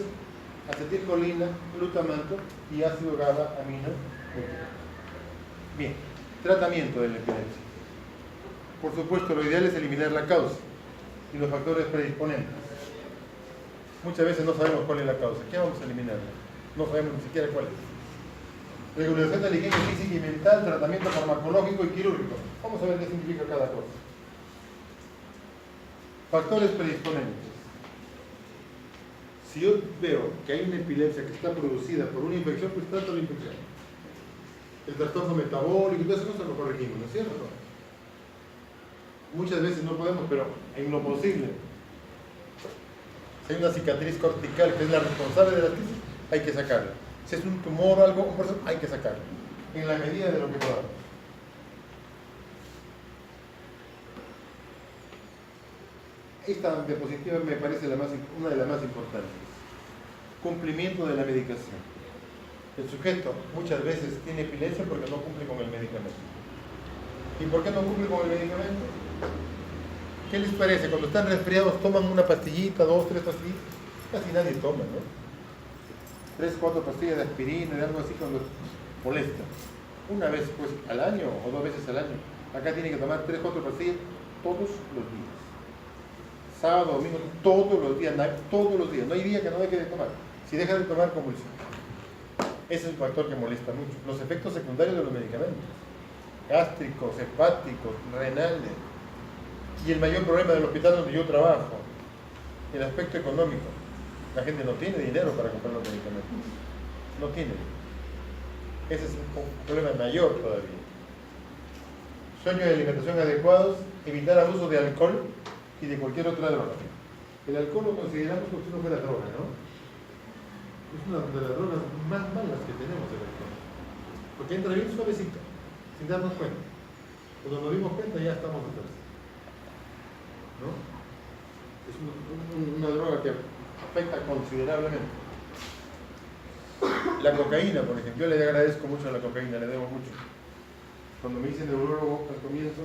acetilcolina, glutamato y ácido GABA amino. Bien, tratamiento de la epilepsia. Por supuesto, lo ideal es eliminar la causa y los factores predisponentes. Muchas veces no sabemos cuál es la causa. ¿Qué vamos a eliminar? No sabemos ni siquiera cuál es. Regulación de la higiene física y mental, tratamiento farmacológico y quirúrgico. Vamos a ver qué significa cada cosa. Factores predisponentes. Si yo veo que hay una epilepsia que está producida por una infección, pues trato la infección. El trastorno metabólico y todas esas cosas lo corregimos, ¿no es cierto? Muchas veces no podemos, pero en lo posible. Si hay una cicatriz cortical que es la responsable de la crisis, hay que sacarla. Si es un tumor o algo, hay que sacarlo. En la medida de lo que podamos. Esta diapositiva me parece una de las más importantes. Cumplimiento de la medicación. El sujeto muchas veces tiene epilepsia porque no cumple con el medicamento. ¿Y por qué no cumple con el medicamento? ¿Qué les parece? Cuando están resfriados toman una pastillita, 2, 3 pastillitas. Casi nadie toma, ¿no? 3, 4 pastillas de aspirina y algo así cuando molesta. Una vez pues al año o 2 veces al año. Acá tiene que tomar 3, 4 pastillas todos los días. Sábado, domingo, todos los días. No hay día que no deje de tomar. Si deja de tomar, convulsión. Ese es un factor que molesta mucho. Los efectos secundarios de los medicamentos. Gástricos, hepáticos, renales. Y el mayor problema del hospital donde yo trabajo, el aspecto económico. La gente no tiene dinero para comprar los medicamentos. No tiene. Ese es un problema mayor todavía. Sueño y alimentación adecuados, evitar abuso de alcohol y de cualquier otra droga. El alcohol lo consideramos como si no fuera droga, ¿no? Es una de las drogas más malas que tenemos el alcohol. Porque entra bien suavecito, sin darnos cuenta. Cuando nos dimos cuenta ya estamos atrás. ¿No? Es una droga que afecta considerablemente. La cocaína, por ejemplo, yo le agradezco mucho a la cocaína, le debo mucho. Cuando me hice neurólogo al comienzo,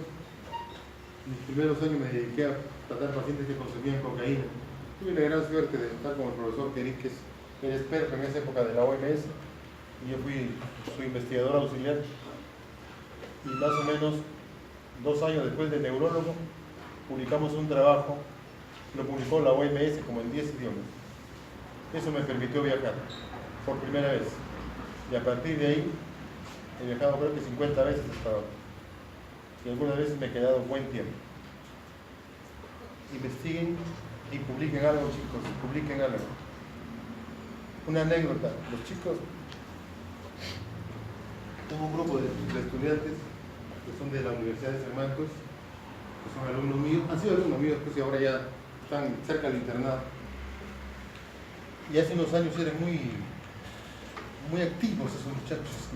mis primeros años me dediqué a tratar pacientes que consumían cocaína. Tuve la gran suerte de estar con el profesor Kerik, que era experto en esa época de la OMS, y yo fui su investigador auxiliar. Y más o menos 2 años después de neurólogo, publicamos un trabajo, lo publicó la OMS como en 10 idiomas. Eso me permitió viajar por primera vez. Y a partir de ahí, he viajado creo que 50 veces hasta ahora. Y algunas veces me he quedado buen tiempo. Investiguen y publiquen algo, chicos, publiquen algo. Una anécdota, los chicos, tengo un grupo de estudiantes que son de la Universidad de San Marcos, que son alumnos míos, han sido alumnos míos, pues y ahora ya están cerca del internado. Y hace unos años eran muy activos esos muchachos,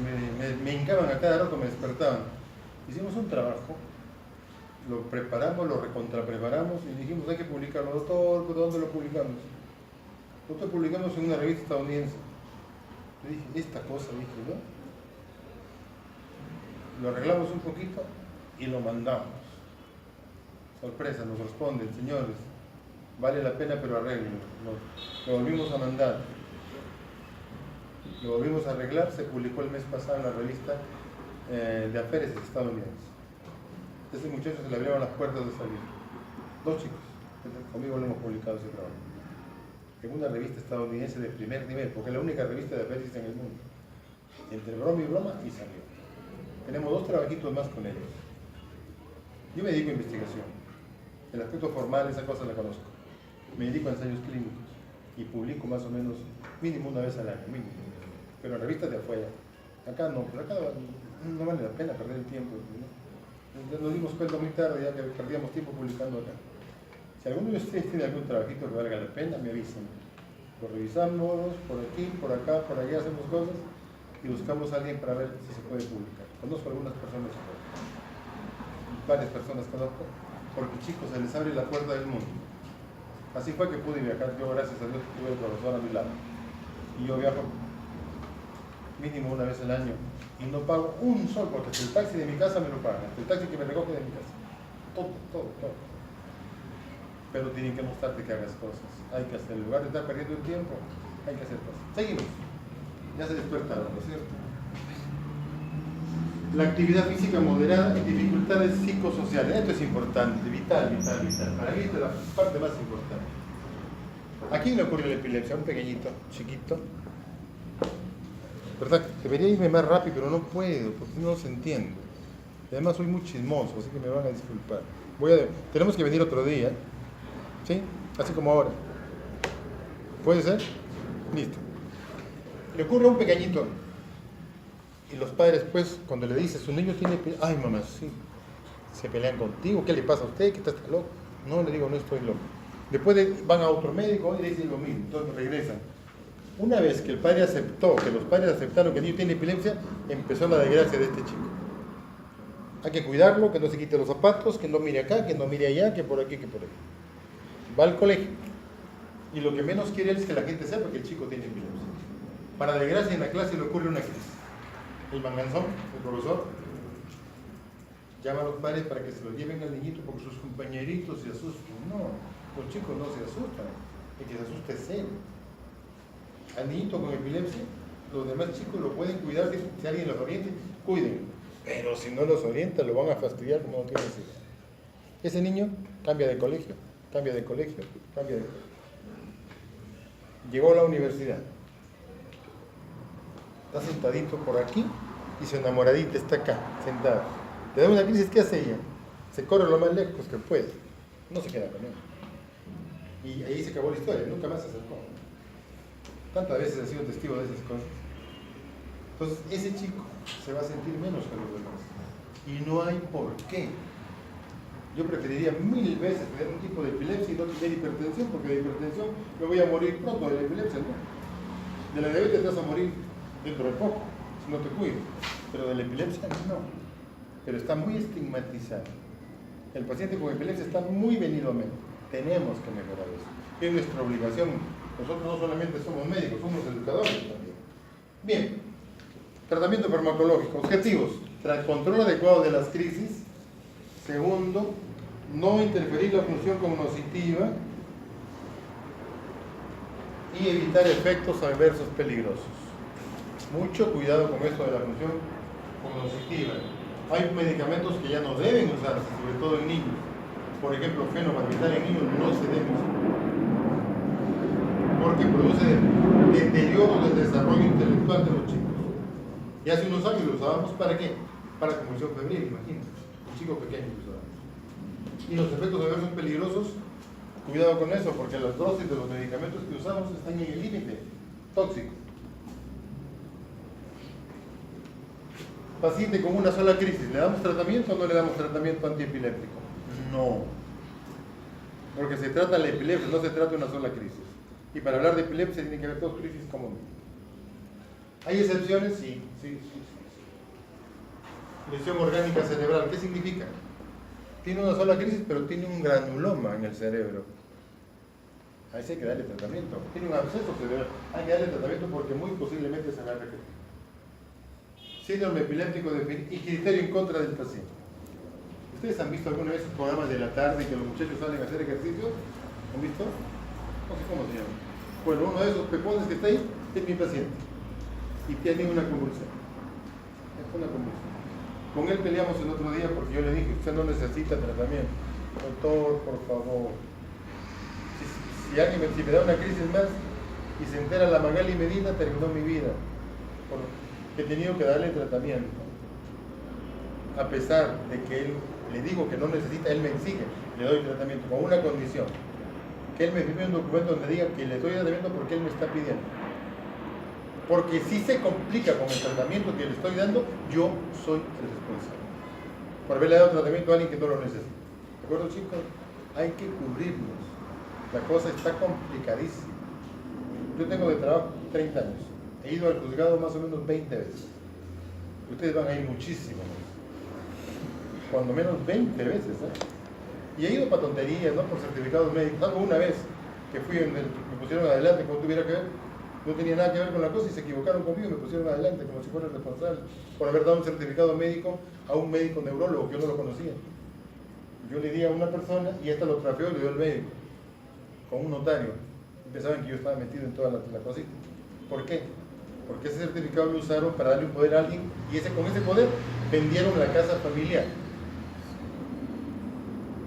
me hincaban a cada rato, me despertaban. Hicimos un trabajo, lo preparamos, lo recontrapreparamos y dijimos hay que publicarlo. Doctor, ¿dónde lo publicamos? Nosotros publicamos en una revista estadounidense. Le dije, esta cosa, dije, ¿no? Lo arreglamos un poquito y lo mandamos. Sorpresa, nos responden, señores, vale la pena pero arreglenlo. Lo volvimos a mandar. Lo volvimos a arreglar, se publicó el mes pasado en la revista de Affairs estadounidense. Ese muchacho se le abrieron las puertas de salir. 2 chicos, conmigo lo hemos publicado ese trabajo. En una revista estadounidense de primer nivel, porque es la única revista de Affairs en el mundo. Entre broma y broma, y salió. Tenemos 2 trabajitos más con ellos. Yo me dedico a investigación. El aspecto formal, esa cosa la conozco. Me dedico a ensayos clínicos y publico más o menos mínimo una vez al año, mínimo. Pero en revistas de afuera. Acá no, pero acá no vale la pena perder el tiempo, ¿no? Nos dimos cuenta muy tarde ya que perdíamos tiempo publicando acá. Si alguno de ustedes tiene algún trabajito que valga la pena, me avisan. Lo revisamos por aquí, por acá, por allá, hacemos cosas y buscamos a alguien para ver si se puede publicar. Conozco algunas personas, varias personas conozco, porque chicos, se les abre la puerta del mundo. Así fue que pude viajar. Yo, gracias a Dios, tuve el profesor a mi lado. Y yo viajo mínimo una vez al año y no pago un sol, porque hasta el taxi de mi casa me lo pagan, hasta el taxi que me recoge de mi casa. Todo. Pero tienen que mostrarte que hagas cosas. Hay que hacer, en lugar de estar perdiendo el tiempo, hay que hacer cosas. Seguimos. Ya se despertaron, ¿no es cierto? La actividad física moderada y dificultades psicosociales. Esto es importante, vital. Para mí esta es la parte más importante. ¿A quién le ocurre la epilepsia? Un pequeñito, chiquito. ¿Verdad? Debería irme más rápido, pero no puedo, porque no se entiende. Y además soy muy chismoso, así que me van a disculpar. Tenemos que venir otro día, ¿sí? Así como ahora. ¿Puede ser? Listo. Le ocurre a un pequeñito. Y los padres, pues, cuando le dice, su niño tiene... Ay, mamá, sí. Se pelean contigo. ¿Qué le pasa a usted? ¿Qué está loco? No, le digo, no estoy loco. Después van a otro médico y le dicen lo mismo. Entonces regresan. Una vez que el padre aceptó, que los padres aceptaron que el niño tiene epilepsia, empezó la desgracia de este chico. Hay que cuidarlo, que no se quite los zapatos, que no mire acá, que no mire allá, que por aquí, que por ahí. Va al colegio. Y lo que menos quiere él es que la gente sepa que el chico tiene epilepsia. Para desgracia, en la clase le ocurre una crisis. El manganzón, el profesor, llama a los padres para que se lo lleven al niñito porque sus compañeritos se asustan. No, los chicos no se asustan. El que se asusta es él. Al niñito con epilepsia, los demás chicos lo pueden cuidar, si alguien los oriente, cuídenlo. Pero si no los orienta, lo van a fastidiar como no tienen idea. Ese niño cambia de colegio. Llegó a la universidad. Está sentadito por aquí y su enamoradita está acá, sentada. Le da una crisis, ¿qué hace ella? Se corre lo más lejos que puede. No se queda con él. Y ahí se acabó la historia, nunca más se acercó. Tantas veces he sido testigo de esas cosas. Entonces, ese chico se va a sentir menos que los demás. Y no hay por qué. Yo preferiría 1000 veces tener un tipo de epilepsia y no tener hipertensión, porque de hipertensión me voy a morir pronto, de la epilepsia no. De la diabetes te vas a morir dentro de poco, si no te cuidas. Pero de la epilepsia no. Pero está muy estigmatizado. El paciente con epilepsia está muy venido a menos. Tenemos que mejorar eso. Es nuestra obligación. Nosotros no solamente somos médicos, somos educadores también. Bien, tratamiento farmacológico. Objetivos: control adecuado de las crisis. Segundo, no interferir la función cognitiva y evitar efectos adversos peligrosos. Mucho cuidado con esto de la función cognitiva. Hay medicamentos que ya no deben usarse, sobre todo en niños. Por ejemplo, fenobarbital en niños no se debe usar, porque produce deterioro del desarrollo intelectual de los chicos. Y hace unos años lo usábamos ¿para qué? Para convulsión febril, imagínate. Un chico pequeño lo usábamos. Y los efectos adversos peligrosos, cuidado con eso, porque las dosis de los medicamentos que usamos están en el límite tóxico. Paciente con una sola crisis, ¿le damos tratamiento o no le damos tratamiento antiepiléptico? No. Porque se trata la epilepsia, no se trata de una sola crisis. Y para hablar de epilepsia tiene que haber 2 crisis como mínimo. ¿Hay excepciones? Sí. lesión orgánica cerebral. ¿Qué significa? Tiene una sola crisis, pero tiene un granuloma en el cerebro. Ahí sí hay que darle tratamiento. Tiene un absceso cerebral. Hay que darle tratamiento porque muy posiblemente se va a repetir. Síndrome epiléptico y criterio en contra del paciente. ¿Ustedes han visto alguna vez programas de la tarde que los muchachos salen a hacer ejercicio? ¿Han visto? No sé cómo se llama. Bueno, uno de esos pepones que está ahí es mi paciente. Y tiene una convulsión. Es una convulsión. Con él peleamos el otro día porque yo le dije, usted no necesita tratamiento. Doctor, por favor. Si me da una crisis más y se entera la Magali Medina, terminó mi vida. Porque he tenido que darle tratamiento. A pesar de que él le digo que no necesita, él me exige, le doy tratamiento con una condición. Que él me firme un documento donde diga que le doy tratamiento porque él me está pidiendo. Porque si se complica con el tratamiento que le estoy dando, yo soy el responsable. Por haberle dado tratamiento a alguien que no lo necesita. ¿De acuerdo, chicos? Hay que cubrirnos. La cosa está complicadísima. Yo tengo de trabajo 30 años. He ido al juzgado más o menos 20 veces. Ustedes van a ir muchísimo más. Cuando menos 20 veces. Y he ido para tonterías, no por certificados médicos. Algo una vez que fui, me pusieron adelante como tuviera que ver. No tenía nada que ver con la cosa y se equivocaron conmigo y me pusieron adelante como si fuera el responsable por haber dado un certificado médico a un médico neurólogo que yo no lo conocía. Yo le di a una persona y esta lo trapeó y le dio al médico con un notario. Pensaban que yo estaba metido en toda la cosita. ¿Por qué? Porque ese certificado lo usaron para darle un poder a alguien y con ese poder vendieron la casa familiar.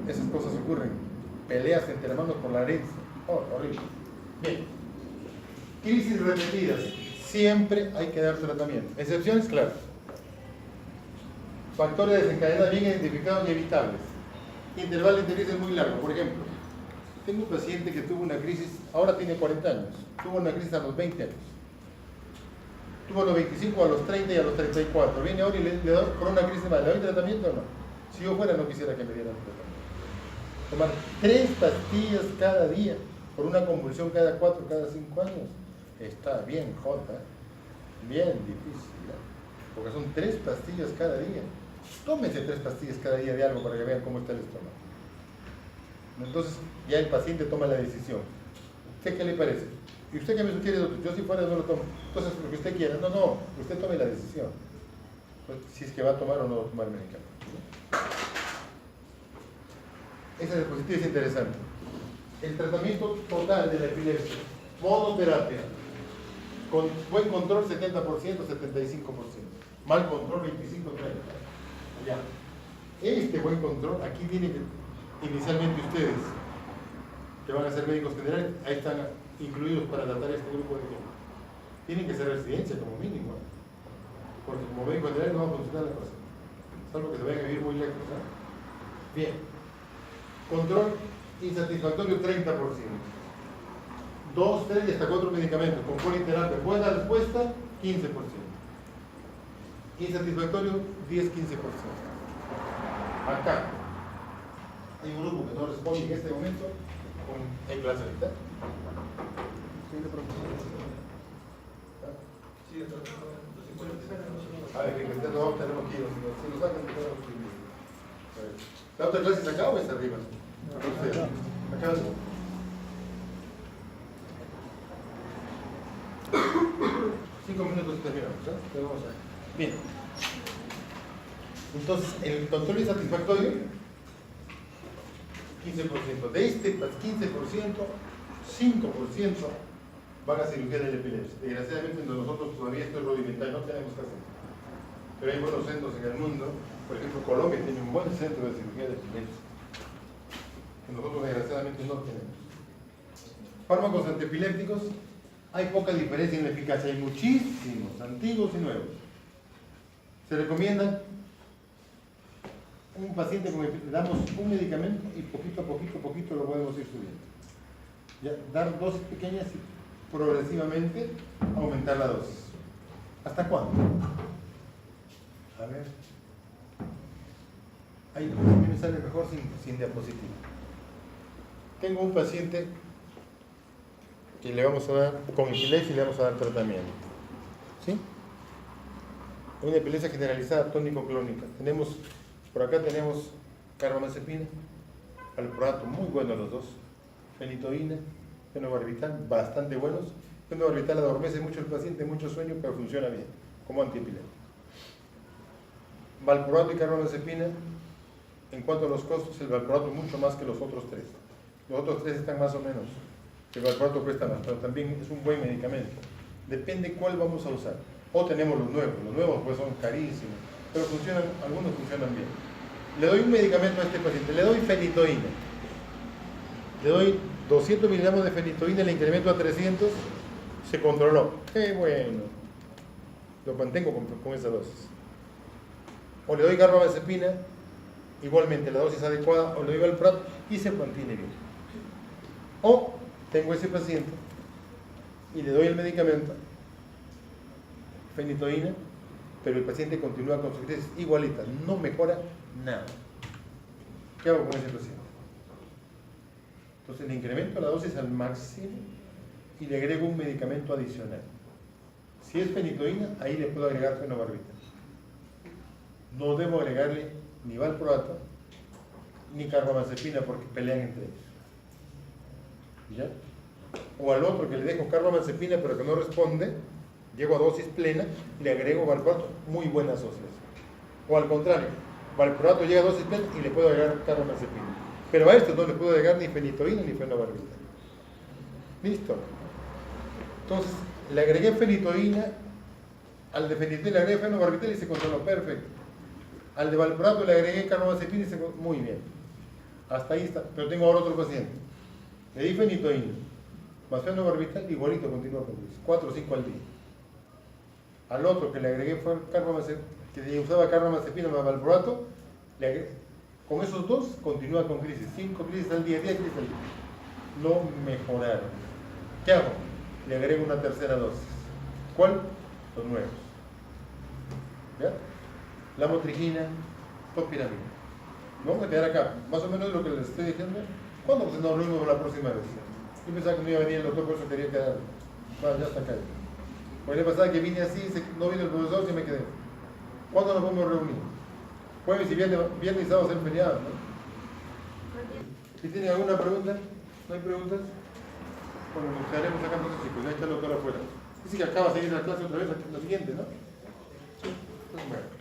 Esas cosas ocurren. Peleas entre hermanos por la herencia. Oh, horrible. Bien. Crisis repetidas. Siempre hay que dar tratamiento. Excepciones, claro. Factores desencadenados bien identificados y evitables. Intervalo de crisis muy largo. Por ejemplo, tengo un paciente que tuvo una crisis, ahora tiene 40 años. Tuvo una crisis a los 20 años. Tuvo a los 25, a los 30 y a los 34. Viene ahora y le doy por una crisis más. ¿Le doy tratamiento o no? Si yo fuera, no quisiera que me dieran tratamiento. Tomar 3 pastillas cada día por una convulsión cada 4, cada 5 años. Está bien jota, bien difícil, ¿eh? Porque son 3 pastillas cada día. Tómense 3 pastillas cada día de algo para que vean cómo está el estómago. Entonces ya el paciente toma la decisión. ¿Usted qué le parece? ¿Y usted qué me sugiere, doctor? Yo si fuera no lo tomo. Entonces lo que usted quiera. No, usted tome la decisión. Pues, si es que va a tomar o no va a tomar medicamento. Esa diapositiva es interesante. El tratamiento total de la epilepsia. Monoterapia. Con buen control 70%, 75%. Mal control 25-30%. Ya. Este buen control, aquí vienen inicialmente ustedes, que van a ser médicos generales, ahí están incluidos para tratar este grupo de gente. Tienen que ser residencia como mínimo, ¿eh? Porque como médicos generales no va a funcionar la cosa. Salvo que se vayan a vivir muy lejos. ¿Eh? Bien. Control insatisfactorio 30%. 2, 3 y hasta 4 medicamentos con politerapia. Buena respuesta, 15%. Insatisfactorio, 10-15%. Acá hay un grupo que no responde en este momento en clase ahorita. A ver, que no tenemos que ir. Si lo sacan, tenemos que ir. ¿La otra clase es acá o es arriba? Acá. 5 minutos y terminamos, ¿eh? Bien. Entonces, el control insatisfactorio, 15%. De este 15%, 5% van a cirugía de la epilepsia. Desgraciadamente, nosotros todavía esto es rudimentario, no tenemos que hacer. Pero hay buenos centros en el mundo. Por ejemplo, Colombia tiene un buen centro de cirugía de epilepsia, que nosotros desgraciadamente no tenemos. Fármacos antiepilépticos. Hay poca diferencia en la eficacia, hay muchísimos, antiguos y nuevos. Se recomiendan un paciente con le damos un medicamento y poquito a poquito lo podemos ir subiendo. Ya, dar dosis pequeñas y progresivamente aumentar la dosis. ¿Hasta cuándo? A ver. Ahí a mí me sale mejor sin diapositiva. Tengo un paciente que le vamos a dar, con epilepsia y le vamos a dar tratamiento. ¿Sí? una epilepsia generalizada tónico-clónica. Por acá tenemos carbamazepina, valproato, muy buenos los dos, fenitoína, fenobarbital, bastante buenos. Fenobarbital adormece mucho el paciente, mucho sueño, pero funciona bien, como antiepiléptico. Valproato y carbamazepina, en cuanto a los costos, el valproato mucho más que los otros tres. Los otros tres están más o menos. El valproato cuesta más, pero también es un buen medicamento. Depende cuál vamos a usar. O tenemos los nuevos pues son carísimos, pero algunos funcionan bien. Le doy un medicamento a este paciente, le doy fenitoína. Le doy 200 miligramos de fenitoína, le incremento a 300, se controló. ¡Qué bueno! Lo mantengo con esa dosis. O le doy carbamazepina, igualmente la dosis adecuada, o le doy valproato y se mantiene bien. O tengo ese paciente y le doy el medicamento, fenitoína, pero el paciente continúa con sus crisis igualitas, no mejora nada. ¿Qué hago con ese paciente? Entonces le incremento la dosis al máximo y le agrego un medicamento adicional. Si es fenitoína, ahí le puedo agregar fenobarbital. No debo agregarle ni valproato ni carbamazepina porque pelean entre ellos. ¿Ya? O al otro que le dejo carbamazepina pero que no responde, llego a dosis plena, le agrego valproato, muy buenas dosis. O al contrario, valproato llega a dosis plena y le puedo agregar carbamazepina. Pero a esto no le puedo agregar ni fenitoína ni fenobarbital. ¿Listo? Entonces, le agregué fenitoína, al de fenitoína le agregué fenobarbital y se controló, perfecto. Al de valproato le agregué carbamazepina y se controló, muy bien. Hasta ahí está, pero tengo ahora otro paciente. Le di fenitoína, más fenobarbital, igualito continúa con 4 o 5 al día. Al otro que le agregué fue carbamazepina, que usaba carbamazepina más valproato, le agregué, con esos dos continúa con crisis, 5 crisis al día, 10 crisis al día. No mejoraron. ¿Qué hago? Le agrego una tercera dosis. ¿Cuál? Los nuevos. ¿Ya? Lamotrigina, topiramida. Vamos a quedar acá, más o menos lo que les estoy diciendo. ¿Cuándo nos reunimos la próxima vez? Yo pensaba que no iba a venir el doctor, por eso quería quedar. Bueno, ya está acá. Porque le pasaba que vine así, no vino el profesor, y me quedé. ¿Cuándo nos vamos a reunir? Jueves y viernes y sábado es feriado, ¿no? ¿Si tienen alguna pregunta? ¿No hay preguntas? Bueno, nos quedaremos acá entonces, chicos. Ya está el doctor afuera. Dice que acaba de seguir la clase otra vez, la siguiente, ¿no? Bueno.